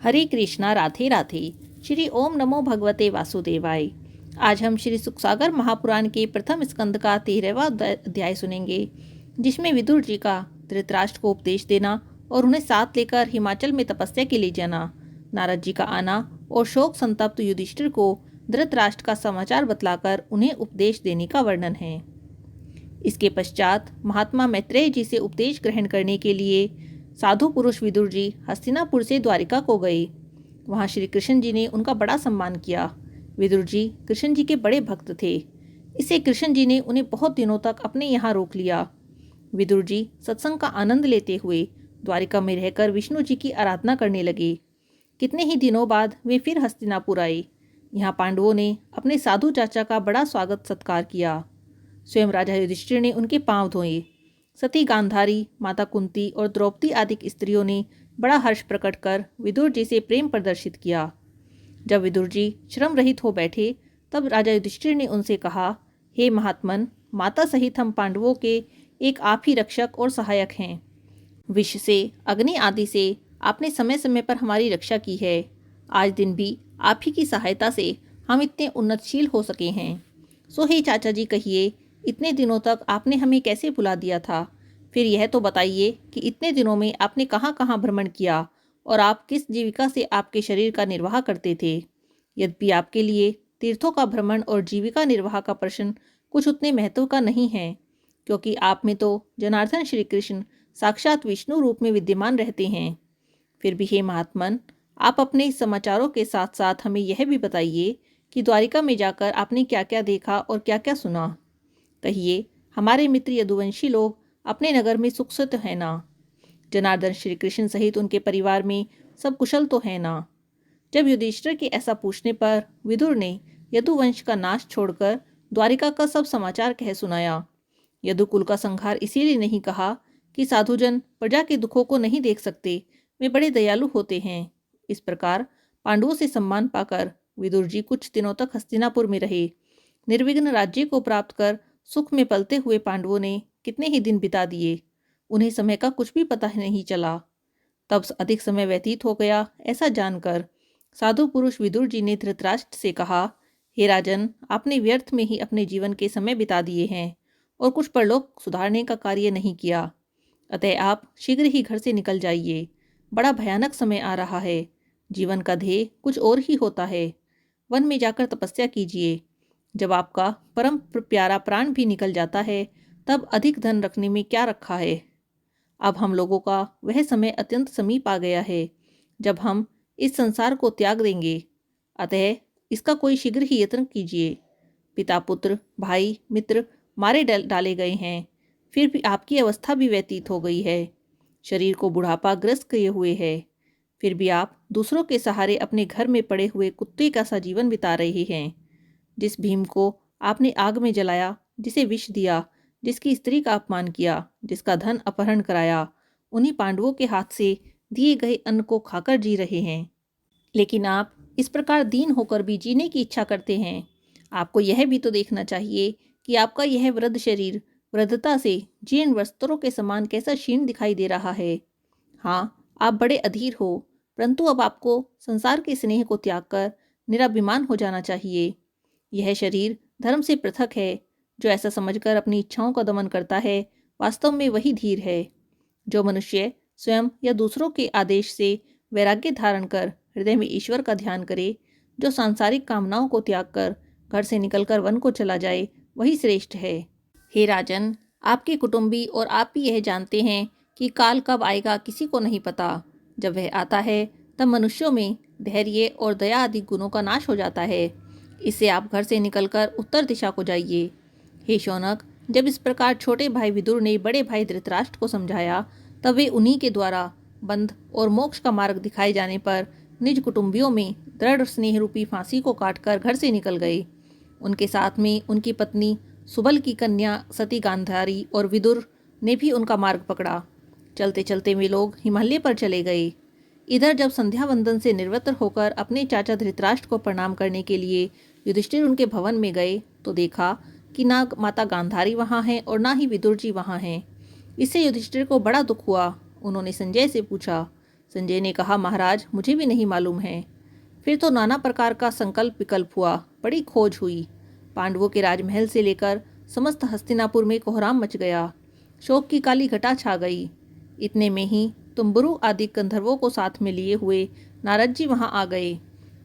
हरे कृष्णा राधे राधे। श्री ओम नमो भगवते वासुदेवाय। आज हम श्री सुखसागर महापुराण के प्रथम स्कंद का 13वां अध्याय सुनेंगे, जिसमें विदुर जी का धृतराष्ट्र को उपदेश देना और उन्हें साथ लेकर हिमाचल में तपस्या के लिए जाना, नारद जी का आना और शोक संतप्त युधिष्ठिर को धृतराष्ट्र का समाचार बतलाकर उन्हें उपदेश देने का वर्णन है। इसके पश्चात महात्मा मैत्रेय जी से उपदेश ग्रहण करने के लिए साधु पुरुष विदुर जी हस्तिनापुर से द्वारिका को गए। वहां श्री कृष्ण जी ने उनका बड़ा सम्मान किया। विदुर जी कृष्ण जी के बड़े भक्त थे, इससे कृष्ण जी ने उन्हें बहुत दिनों तक अपने यहाँ रोक लिया। विदुर जी सत्संग का आनंद लेते हुए द्वारिका में रहकर विष्णु जी की आराधना करने लगे। कितने ही दिनों बाद वे फिर हस्तिनापुर आए। यहाँ पांडवों ने अपने साधु चाचा का बड़ा स्वागत सत्कार किया। स्वयं राजा युधिष्ठिर ने उनके पांव धोए। सती गांधारी, माता कुंती और द्रौपदी आदि स्त्रियों ने बड़ा हर्ष प्रकट कर विदुर जी से प्रेम प्रदर्शित किया। जब विदुर जी श्रम रहित हो बैठे, तब राजा युधिष्ठिर ने उनसे कहा, हे महात्मन, माता सहित हम पांडवों के एक आप ही रक्षक और सहायक हैं। विष से, अग्नि आदि से आपने समय समय पर हमारी रक्षा की है। आज दिन भी आप ही की सहायता से हम इतने उन्नतशील हो सके हैं। सो हे चाचा जी, कहिए, इतने दिनों तक आपने हमें कैसे भुला दिया था? फिर यह तो बताइए कि इतने दिनों में आपने कहाँ कहाँ भ्रमण किया और आप किस जीविका से आपके शरीर का निर्वाह करते थे? यद्यपि आपके लिए तीर्थों का भ्रमण और जीविका निर्वाह का प्रश्न कुछ उतने महत्व का नहीं है, क्योंकि आप में तो जनार्दन श्री कृष्ण साक्षात विष्णु रूप में विद्यमान रहते हैं। फिर भी हे महात्मन, आप अपने इस समाचारों के साथ साथ हमें यह भी बताइए कि द्वारिका में जाकर आपने क्या क्या देखा और क्या क्या सुना। कहिए, हमारे मित्र यदुवंशी लोग अपने नगर में सुख से तो है ना? जनार्दन श्री कृष्ण सहित उनके परिवार में सब कुशल तो है ना? जब युधिष्ठिर के ऐसा पूछने पर विदुर ने यदुवंश का नाश छोड़कर द्वारिका का सब समाचार कह सुनाया। यदुकुल का संहार इसीलिए नहीं कहा कि साधुजन प्रजा के दुखों को नहीं देख सकते, वे बड़े दयालु होते हैं। इस प्रकार पांडवों से सम्मान पाकर विदुर जी कुछ दिनों तक हस्तिनापुर में रहे। निर्विघ्न राज्य को प्राप्त कर सुख में पलते हुए पांडवों ने कितने ही दिन बिता दिए, उन्हें समय का कुछ भी पता नहीं चला। तब अधिक समय व्यतीत हो गया, ऐसा जानकर साधु पुरुष विदुर जी ने धृतराष्ट्र से कहा, हे राजन, आपने व्यर्थ में ही अपने जीवन के समय बिता दिए हैं और कुछ परलोक सुधारने का कार्य नहीं किया। अतः आप शीघ्र ही घर से निकल जाइए। बड़ा भयानक समय आ रहा है। जीवन का ध्येय कुछ और ही होता है। वन में जाकर तपस्या कीजिए। जब आपका परम प्यारा प्राण भी निकल जाता है, तब अधिक धन रखने में क्या रखा है। अब हम लोगों का वह समय अत्यंत समीप आ गया है जब हम इस संसार को त्याग देंगे। अतः इसका कोई शीघ्र ही यत्न कीजिए। पिता, पुत्र, भाई, मित्र मारे डाले गए हैं, फिर भी आपकी अवस्था भी व्यतीत हो गई है। शरीर को बुढ़ापा ग्रस्त किए हुए है, फिर भी आप दूसरों के सहारे अपने घर में पड़े हुए कुत्ते का सा जीवन बिता रहे हैं। जिस भीम को आपने आग में जलाया, जिसे विष दिया, जिसकी स्त्री का अपमान किया, जिसका धन अपहरण कराया, उन्हीं पांडवों के हाथ से दिए गए अन्न को खाकर जी रहे हैं। लेकिन आप इस प्रकार दीन होकर भी जीने की इच्छा करते हैं। आपको यह भी तो देखना चाहिए कि आपका यह वृद्ध शरीर वृद्धता से जीर्ण वस्त्रों के समान कैसा क्षीण दिखाई दे रहा है। हाँ, आप बड़े अधीर हो, परंतु अब आपको संसार के स्नेह को त्याग कर निराभिमान हो जाना चाहिए। यह शरीर धर्म से पृथक है। जो ऐसा समझकर अपनी इच्छाओं का दमन करता है, वास्तव में वही धीर है। जो मनुष्य स्वयं या दूसरों के आदेश से वैराग्य धारण कर हृदय में ईश्वर का ध्यान करे, जो सांसारिक कामनाओं को त्याग कर घर से निकलकर वन को चला जाए, वही श्रेष्ठ है। हे राजन, आपके कुटुंबी और आप भी यह जानते हैं कि काल कब आएगा किसी को नहीं पता। जब वह आता है, तब मनुष्यों में धैर्य और दया आदि गुणों का नाश हो जाता है। इससे आप घर से निकलकर उत्तर दिशा को जाइए। हे शौनक, जब इस प्रकार छोटे भाई विदुर ने बड़े भाई धृतराष्ट्र को समझाया, तब वे उन्हीं के द्वारा बंध और मोक्ष का मार्ग दिखाए जाने पर निज कुटुंबियों में दृढ़ स्नेह रूपी फांसी को काटकर घर से निकल गए। उनके साथ में उनकी पत्नी सुबल की कन्या सती गांधारी और विदुर ने भी उनका मार्ग पकड़ा। चलते चलते वे लोग हिमालय पर चले गए। इधर जब संध्या वंदन से निवृत्त होकर अपने चाचा धृतराष्ट्र को प्रणाम करने के लिए युधिष्ठिर उनके भवन में गए, तो देखा कि ना माता गांधारी वहाँ हैं और ना ही विदुर जी वहाँ हैं। इससे युधिष्ठिर को बड़ा दुख हुआ। उन्होंने संजय से पूछा, संजय ने कहा, महाराज मुझे भी नहीं मालूम है। फिर तो नाना प्रकार का संकल्प विकल्प हुआ, बड़ी खोज हुई। पांडवों के राजमहल से लेकर समस्त हस्तिनापुर में कोहराम मच गया, शोक की काली घटा छा गई। इतने में ही तुम्बुरु आदि गंधर्वों को साथ में लिए हुए नारद जी वहां आ गए।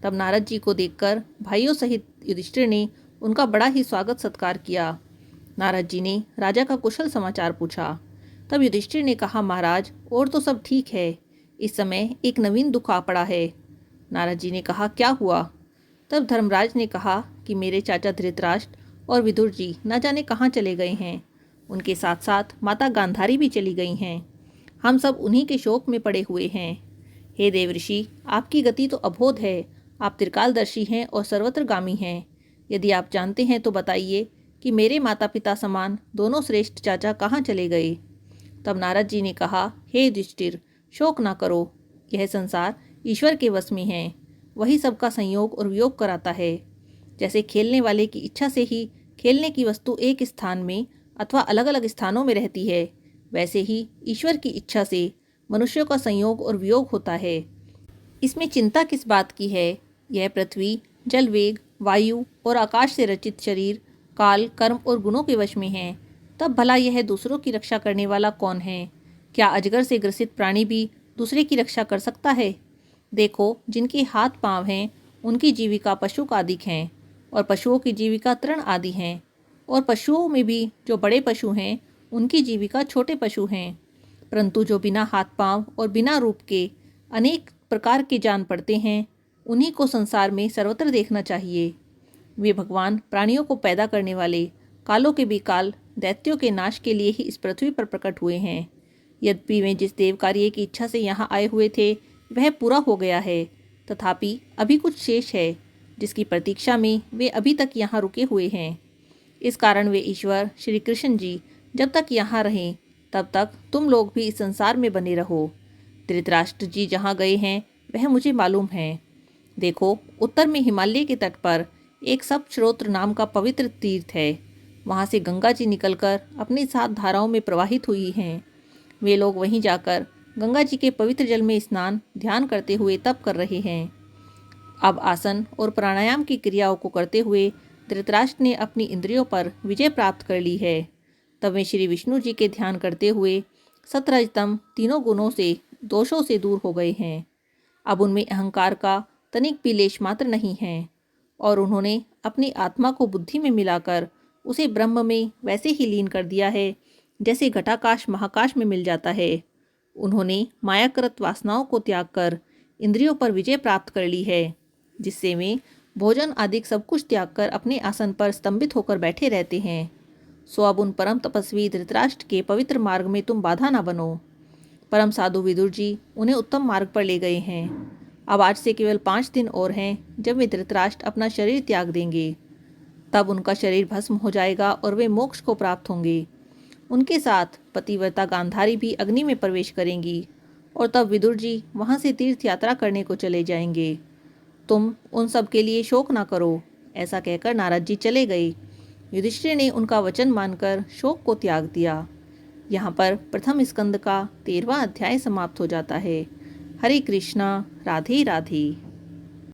तब नारद जी को देखकर भाइयों सहित युधिष्ठिर ने उनका बड़ा ही स्वागत सत्कार किया। नारद जी ने राजा का कुशल समाचार पूछा। तब युधिष्ठिर ने कहा, महाराज और तो सब ठीक है, इस समय एक नवीन दुख आ पड़ा है। नारद जी ने कहा, क्या हुआ? तब धर्मराज ने कहा कि मेरे चाचा धृतराष्ट्र और विदुर जी न जाने कहाँ चले गए हैं। उनके साथ साथ माता गांधारी भी चली गई हैं। हम सब उन्हीं के शोक में पड़े हुए हैं। हे देवऋषि, आपकी गति तो अबोध है। आप त्रिकालदर्शी हैं और सर्वत्रगामी हैं। यदि आप जानते हैं तो बताइए कि मेरे माता पिता समान दोनों श्रेष्ठ चाचा कहाँ चले गए। तब नारद जी ने कहा, हे युधिष्ठिर, शोक ना करो। यह संसार ईश्वर के वश में है। वही सबका संयोग और वियोग कराता है। जैसे खेलने वाले की इच्छा से ही खेलने की वस्तु एक स्थान में अथवा अलग अलग स्थानों में रहती है, वैसे ही ईश्वर की इच्छा से मनुष्यों का संयोग और वियोग होता है। इसमें चिंता किस बात की है? यह पृथ्वी, जल वेग, वायु और आकाश से रचित शरीर काल, कर्म और गुणों के वश में है। तब भला यह दूसरों की रक्षा करने वाला कौन है? क्या अजगर से ग्रसित प्राणी भी दूसरे की रक्षा कर सकता है? देखो, जिनके हाथ पांव हैं उनकी जीविका पशु कादिक हैं, और पशुओं की जीविका तृण आदि हैं, और पशुओं में भी जो बड़े पशु हैं उनकी जीविका छोटे पशु हैं। परंतु जो बिना हाथ पांव और बिना रूप के अनेक प्रकार के जान पड़ते हैं, उन्हीं को संसार में सर्वत्र देखना चाहिए। वे भगवान प्राणियों को पैदा करने वाले, कालों के भी काल, दैत्यों के नाश के लिए ही इस पृथ्वी पर प्रकट हुए हैं। यद्यपि वे जिस देव कार्य की इच्छा से यहाँ आए हुए थे वह पूरा हो गया है, तथापि अभी कुछ शेष है जिसकी प्रतीक्षा में वे अभी तक यहाँ रुके हुए हैं। इस कारण वे ईश्वर श्री कृष्ण जी जब तक यहाँ रहें तब तक तुम लोग भी इस संसार में बने रहो। धृतराष्ट्र जी जहाँ गए हैं वह मुझे मालूम है। देखो, उत्तर में हिमालय के तट पर एक सप्तश्रोत्र नाम का पवित्र तीर्थ है। वहाँ से गंगा जी निकलकर अपनी 7 धाराओं में प्रवाहित हुई हैं। वे लोग वहीं जाकर गंगा जी के पवित्र जल में स्नान ध्यान करते हुए तप कर रहे हैं। अब आसन और प्राणायाम की क्रियाओं को करते हुए धृतराष्ट्र ने अपनी इंद्रियों पर विजय प्राप्त कर ली है। तब वे श्री विष्णु जी के ध्यान करते हुए सतरजतम तीनों गुणों से, दोषों से दूर हो गए हैं। अब उनमें अहंकार का तनिक भी लेश मात्र नहीं है, और उन्होंने अपनी आत्मा को बुद्धि में मिलाकर उसे ब्रह्म में वैसे ही लीन कर दिया है जैसे घटाकाश महाकाश में मिल जाता है। उन्होंने मायाकृत वासनाओं को त्याग कर इंद्रियों पर विजय प्राप्त कर ली है, जिससे वे भोजन आदि सब कुछ त्याग कर अपने आसन पर स्तंभित होकर बैठे रहते हैं। सो अब उन परम तपस्वी धृतराष्ट्र के पवित्र मार्ग में तुम बाधा न बनो। परम साधु विदुर जी उन्हें उत्तम मार्ग पर ले गए हैं। अब आज से केवल 5 दिन और हैं जब वे धृतराष्ट्र अपना शरीर त्याग देंगे। तब उनका शरीर भस्म हो जाएगा और वे मोक्ष को प्राप्त होंगे। उनके साथ पतिव्रता गांधारी भी अग्नि में प्रवेश करेंगी, और तब विदुर जी वहाँ से तीर्थ यात्रा करने को चले जाएंगे। तुम उन सब के लिए शोक ना करो। ऐसा कहकर नारद जी चले गए। युधिष्ठिर ने उनका वचन मानकर शोक को त्याग दिया। यहाँ पर प्रथम स्कंद का 13वां अध्याय समाप्त हो जाता है। हरे कृष्णा, राधे राधे।